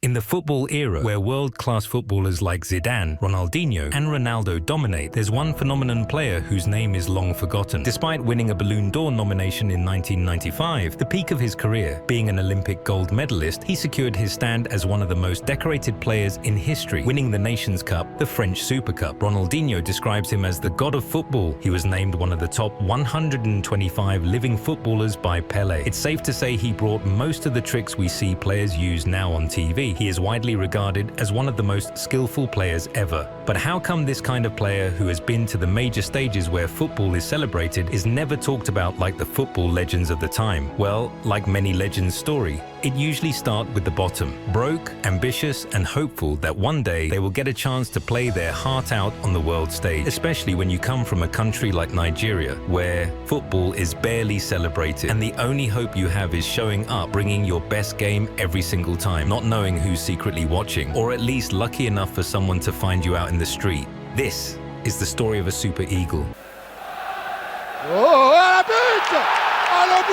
In the football era, where world-class footballers like Zidane, Ronaldinho, and Ronaldo dominate, there's one phenomenon player whose name is long forgotten. Despite winning a Ballon d'Or nomination in 1995, the peak of his career, being an Olympic gold medalist, he secured his stand as one of the most decorated players in history, winning the Nations Cup, the French Super Cup. Ronaldinho describes him as the god of football. He was named one of the top 125 living footballers by Pelé. It's safe to say he brought most of the tricks we see players use now on TV. He is widely regarded as one of the most skillful players ever. But how come this kind of player who has been to the major stages where football is celebrated is never talked about like the football legends of the time? Well, like many legends' story, it usually starts with the bottom. Broke, ambitious, and hopeful that one day they will get a chance to play their heart out on the world stage, especially when you come from a country like Nigeria, where football is barely celebrated, and the only hope you have is showing up, bringing your best game every single time, not knowing who's secretly watching, or at least lucky enough for someone to find you out in the street. This is the story of a super eagle.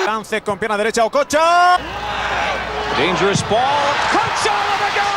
Lance con pierna derecha, Okocha! Dangerous ball, Okocha with a goal!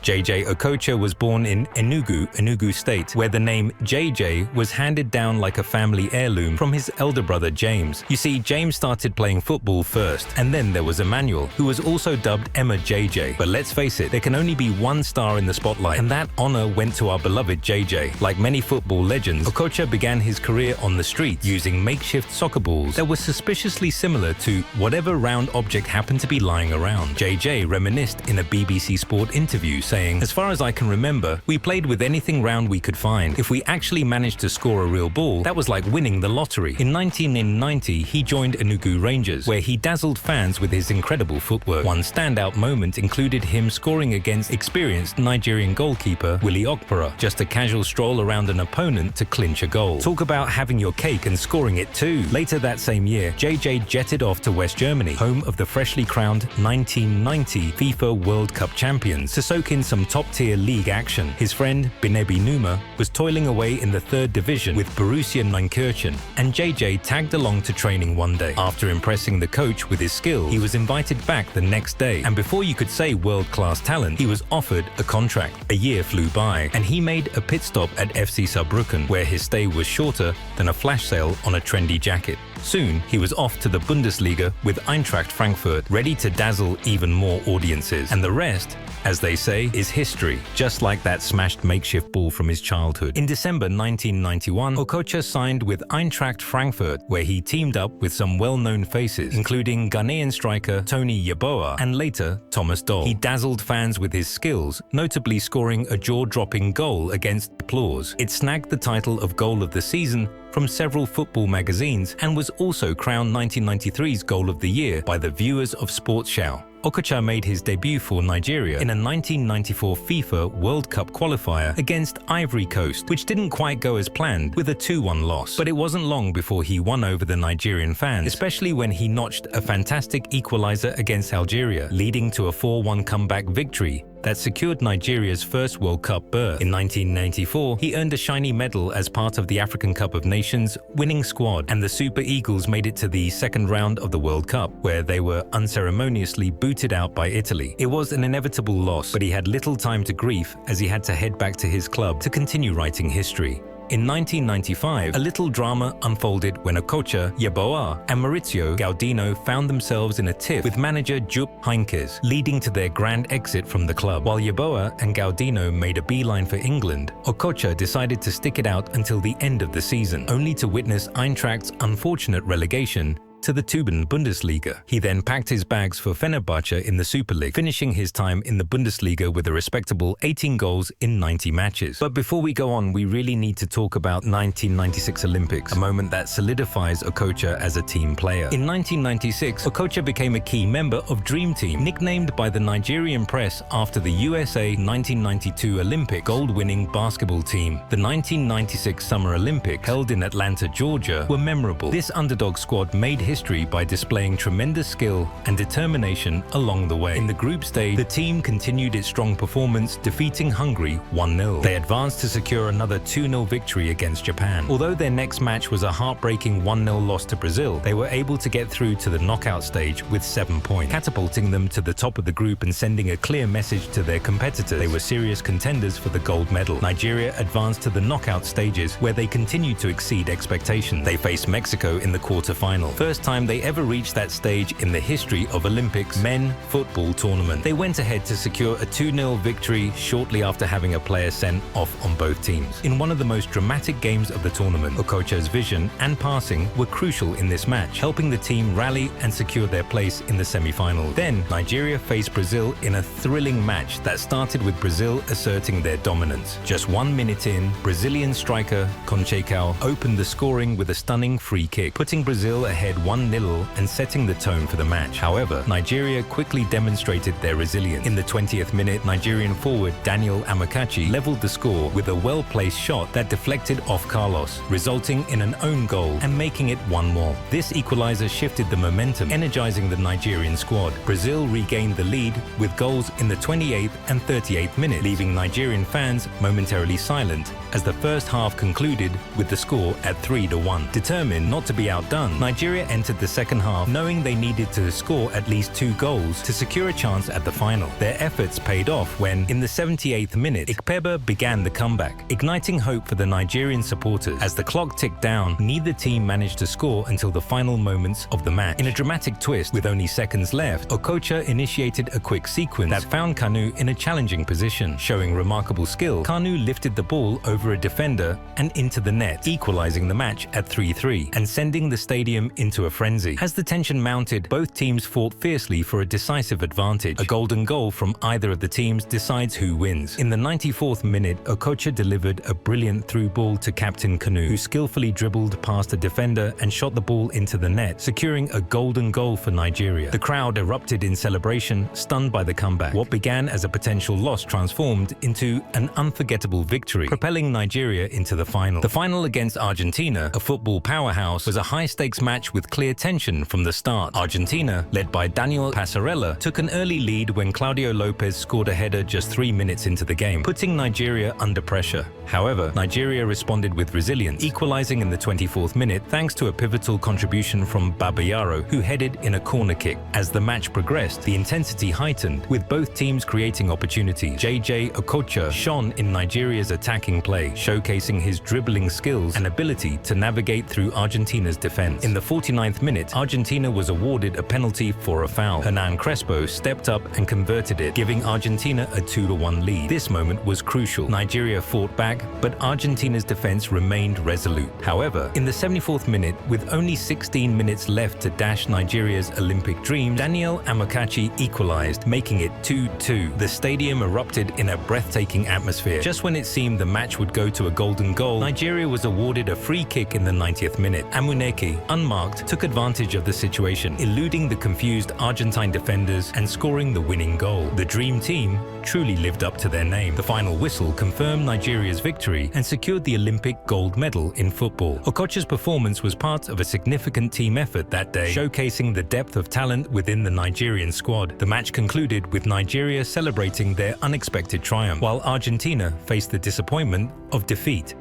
JJ Okocha was born in Enugu State, where the name JJ was handed down like a family heirloom from his elder brother James. You see, James started playing football first, and then there was Emmanuel, who was also dubbed Emma JJ. But let's face it, there can only be one star in the spotlight, and that honor went to our beloved JJ. Like many football legends, Okocha began his career on the streets using makeshift soccer balls that were suspiciously similar to whatever round object happened to be lying around. JJ reminisced in a BBC Sport interview, saying, "As far as I can remember, we played with anything round we could find. If we actually managed to score a real ball, that was like winning the lottery." In 1990, he joined Enugu Rangers, where he dazzled fans with his incredible footwork. One standout moment included him scoring against experienced Nigerian goalkeeper Willie Okpara, just a casual stroll around an opponent to clinch a goal. Talk about having your cake and scoring it too. Later that same year, JJ jetted off to West Germany, home of the freshly crowned 1990 FIFA World Cup champions, to soak in some top-tier league action. His friend Binebi Numa was toiling away in the 3rd division with Borussia Neunkirchen, and JJ tagged along to training one day. After impressing the coach with his skills, he was invited back the next day, and before you could say world-class talent, he was offered a contract. A year flew by, and he made a pit stop at FC Saarbrücken, where his stay was shorter than a flash sale on a trendy jacket. Soon, he was off to the Bundesliga with Eintracht Frankfurt, ready to dazzle even more audiences. And the rest, as they say, is history, just like that smashed makeshift ball from his childhood. In December 1991, Okocha signed with Eintracht Frankfurt, where he teamed up with some well-known faces, including Ghanaian striker Tony Yeboah and later Thomas Doll. He dazzled fans with his skills, notably scoring a jaw-dropping goal against Applause. It snagged the title of Goal of the Season from several football magazines and was also crowned 1993's Goal of the Year by the viewers of Sportschau. Okocha made his debut for Nigeria in a 1994 FIFA World Cup qualifier against Ivory Coast, which didn't quite go as planned, with a 2-1 loss. But it wasn't long before he won over the Nigerian fans, especially when he notched a fantastic equalizer against Algeria, leading to a 4-1 comeback victory that secured Nigeria's first World Cup berth. In 1994, he earned a shiny medal as part of the African Cup of Nations winning squad, and the Super Eagles made it to the second round of the World Cup, where they were unceremoniously booted out by Italy. It was an inevitable loss, but he had little time to grieve as he had to head back to his club to continue writing history. In 1995, a little drama unfolded when Okocha, Yeboah, and Maurizio Gaudino found themselves in a tiff with manager Jupp Heynckes, leading to their grand exit from the club. While Yeboah and Gaudino made a beeline for England, Okocha decided to stick it out until the end of the season, only to witness Eintracht's unfortunate relegation to the Tuben Bundesliga. He then packed his bags for Fenerbahce in the Super League, finishing his time in the Bundesliga with a respectable 18 goals in 90 matches. But before we go on, we really need to talk about 1996 Olympics, a moment that solidifies Okocha as a team player. In 1996, Okocha became a key member of Dream Team, nicknamed by the Nigerian press after the USA 1992 Olympic gold-winning basketball team. The 1996 Summer Olympics, held in Atlanta, Georgia, were memorable. This underdog squad made history history by displaying tremendous skill and determination along the way. In the group stage, the team continued its strong performance, defeating Hungary 1-0. They advanced to secure another 2-0 victory against Japan. Although their next match was a heartbreaking 1-0 loss to Brazil, they were able to get through to the knockout stage with 7 points, catapulting them to the top of the group and sending a clear message to their competitors. They were serious contenders for the gold medal. Nigeria advanced to the knockout stages, where they continued to exceed expectations. They faced Mexico in the quarter-final, first time they ever reached that stage in the history of Olympics men football tournament. They went ahead to secure a 2-0 victory shortly after having a player sent off on both teams. In one of the most dramatic games of the tournament, Okocha's vision and passing were crucial in this match, helping the team rally and secure their place in the semi-finals. Then, Nigeria faced Brazil in a thrilling match that started with Brazil asserting their dominance. Just 1 minute in, Brazilian striker Okocha opened the scoring with a stunning free kick, putting Brazil ahead 1-0 and setting the tone for the match. However, Nigeria quickly demonstrated their resilience. In the 20th minute, Nigerian forward Daniel Amokachi leveled the score with a well-placed shot that deflected off Carlos, resulting in an own goal and making it 1-1. This equalizer shifted the momentum, energizing the Nigerian squad. Brazil regained the lead with goals in the 28th and 38th minute, leaving Nigerian fans momentarily silent as the first half concluded with the score at 3-1. Determined not to be outdone, Nigeria entered the second half knowing they needed to score at least 2 goals to secure a chance at the final. Their efforts paid off when, in the 78th minute, Ikpeba began the comeback, igniting hope for the Nigerian supporters. As the clock ticked down, neither team managed to score until the final moments of the match. In a dramatic twist, with only seconds left, Okocha initiated a quick sequence that found Kanu in a challenging position. Showing remarkable skill, Kanu lifted the ball over a defender and into the net, equalizing the match at 3-3 and sending the stadium into a frenzy. As the tension mounted, both teams fought fiercely for a decisive advantage. A golden goal from either of the teams decides who wins. In the 94th minute, Okocha delivered a brilliant through ball to captain Kanu, who skillfully dribbled past a defender and shot the ball into the net, securing a golden goal for Nigeria. The crowd erupted in celebration, stunned by the comeback. What began as a potential loss transformed into an unforgettable victory, propelling Nigeria into the final. The final against Argentina, a football powerhouse, was a high-stakes match with clear tension from the start. Argentina, led by Daniel Passarella, took an early lead when Claudio Lopez scored a header just 3 minutes into the game, putting Nigeria under pressure. However, Nigeria responded with resilience, equalizing in the 24th minute thanks to a pivotal contribution from Babayaro, who headed in a corner kick. As the match progressed, the intensity heightened, with both teams creating opportunities. JJ Okocha shone in Nigeria's attacking play, showcasing his dribbling skills and ability to navigate through Argentina's defense. In the 49th minute, Argentina was awarded a penalty for a foul. Hernan Crespo stepped up and converted it, giving Argentina a 2-1 lead. This moment was crucial. Nigeria fought back, but Argentina's defense remained resolute. However, in the 74th minute, with only 16 minutes left to dash Nigeria's Olympic dream, Daniel Amokachi equalized, making it 2-2. The stadium erupted in a breathtaking atmosphere. Just when it seemed the match would go to a golden goal, Nigeria was awarded a free kick in the 90th minute. Amuneke, unmarked, took advantage of the situation, eluding the confused Argentine defenders and scoring the winning goal. The Dream Team truly lived up to their name. The final whistle confirmed Nigeria's victory and secured the Olympic gold medal in football. Okocha's performance was part of a significant team effort that day, showcasing the depth of talent within the Nigerian squad. The match concluded with Nigeria celebrating their unexpected triumph, while Argentina faced the disappointment of defeat.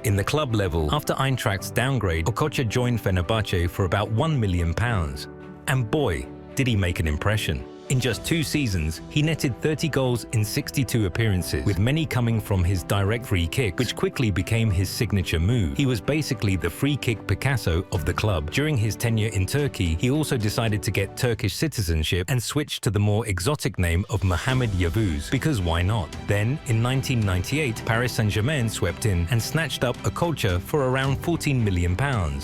In the club level, after Eintracht's downgrade, Okocha joined Fenerbahce for about £1 million. And boy, did he make an impression. In just 2 seasons, he netted 30 goals in 62 appearances, with many coming from his direct free kicks, which quickly became his signature move. He was basically the free kick Picasso of the club. During his tenure in Turkey, he also decided to get Turkish citizenship and switched to the more exotic name of Mohamed Yavuz, because why not? Then, in 1998, Paris Saint-Germain swept in and snatched up Okocha for around £14 million,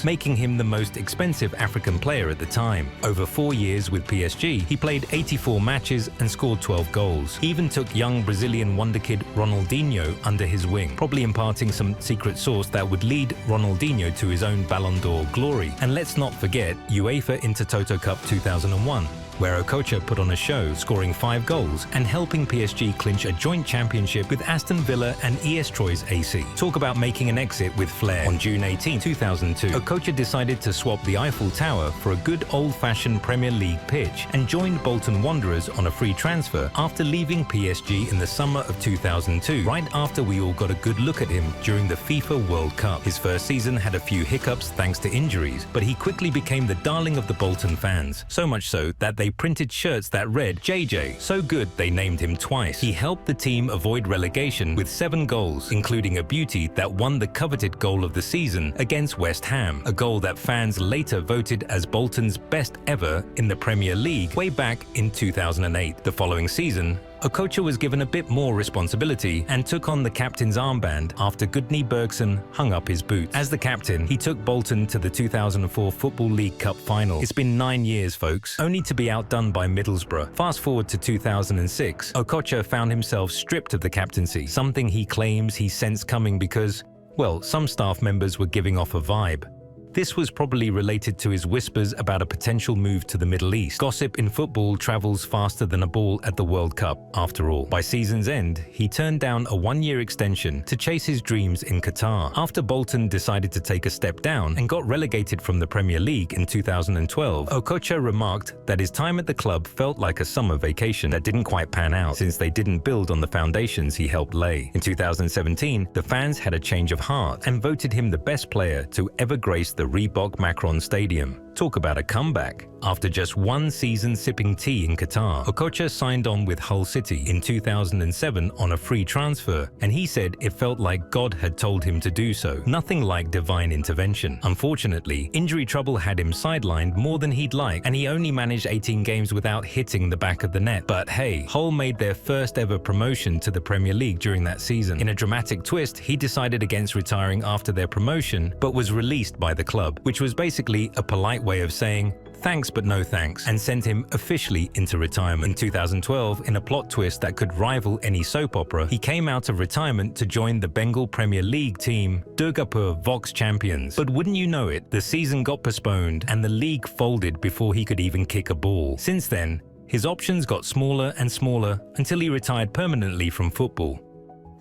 making him the most expensive African player at the time. Over 4 years with PSG, he played 84 matches and scored 12 goals. He even took young Brazilian wonderkid Ronaldinho under his wing, probably imparting some secret sauce that would lead Ronaldinho to his own Ballon d'Or glory. And let's not forget UEFA Intertoto Cup 2001. where Okocha put on a show, scoring 5 goals and helping PSG clinch a joint championship with Aston Villa and ES Troyes AC. Talk about making an exit with flair. On June 18, 2002, Okocha decided to swap the Eiffel Tower for a good old-fashioned Premier League pitch and joined Bolton Wanderers on a free transfer after leaving PSG in the summer of 2002, right after we all got a good look at him during the FIFA World Cup. His first season had a few hiccups thanks to injuries, but he quickly became the darling of the Bolton fans, so much so that they printed shirts that read JJ, so good they named him twice. He helped the team avoid relegation with 7 goals, including a beauty that won the coveted goal of the season against West Ham, a goal that fans later voted as Bolton's best ever in the Premier League way back in 2008. The following season, Okocha was given a bit more responsibility and took on the captain's armband after Gudni Bergson hung up his boots. As the captain, he took Bolton to the 2004 Football League Cup final. It's been 9 years, folks, only to be outdone by Middlesbrough. Fast forward to 2006, Okocha found himself stripped of the captaincy, something he claims he sensed coming because, well, some staff members were giving off a vibe. This was probably related to his whispers about a potential move to the Middle East. Gossip in football travels faster than a ball at the World Cup, after all. By season's end, he turned down a 1-year extension to chase his dreams in Qatar. After Bolton decided to take a step down and got relegated from the Premier League in 2012, Okocha remarked that his time at the club felt like a summer vacation that didn't quite pan out since they didn't build on the foundations he helped lay. In 2017, the fans had a change of heart and voted him the best player to ever grace the Reebok Macron Stadium. Talk about a comeback. After just 1 season sipping tea in Qatar, Okocha signed on with Hull City in 2007 on a free transfer, and he said it felt like God had told him to do so. Nothing like divine intervention. Unfortunately, injury trouble had him sidelined more than he'd like, and he only managed 18 games without hitting the back of the net. But hey, Hull made their first ever promotion to the Premier League during that season. In a dramatic twist, he decided against retiring after their promotion, but was released by the club, which was basically a polite way of saying thanks but no thanks, and sent him officially into retirement. In 2012, in a plot twist that could rival any soap opera, he came out of retirement to join the Bengal Premier League team, Durgapur Vox Champions. But wouldn't you know it, the season got postponed and the league folded before he could even kick a ball. Since then, his options got smaller and smaller until he retired permanently from football.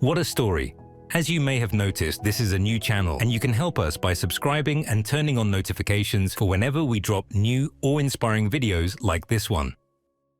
What a story. As you may have noticed, this is a new channel, and you can help us by subscribing and turning on notifications for whenever we drop new, awe-inspiring videos like this one.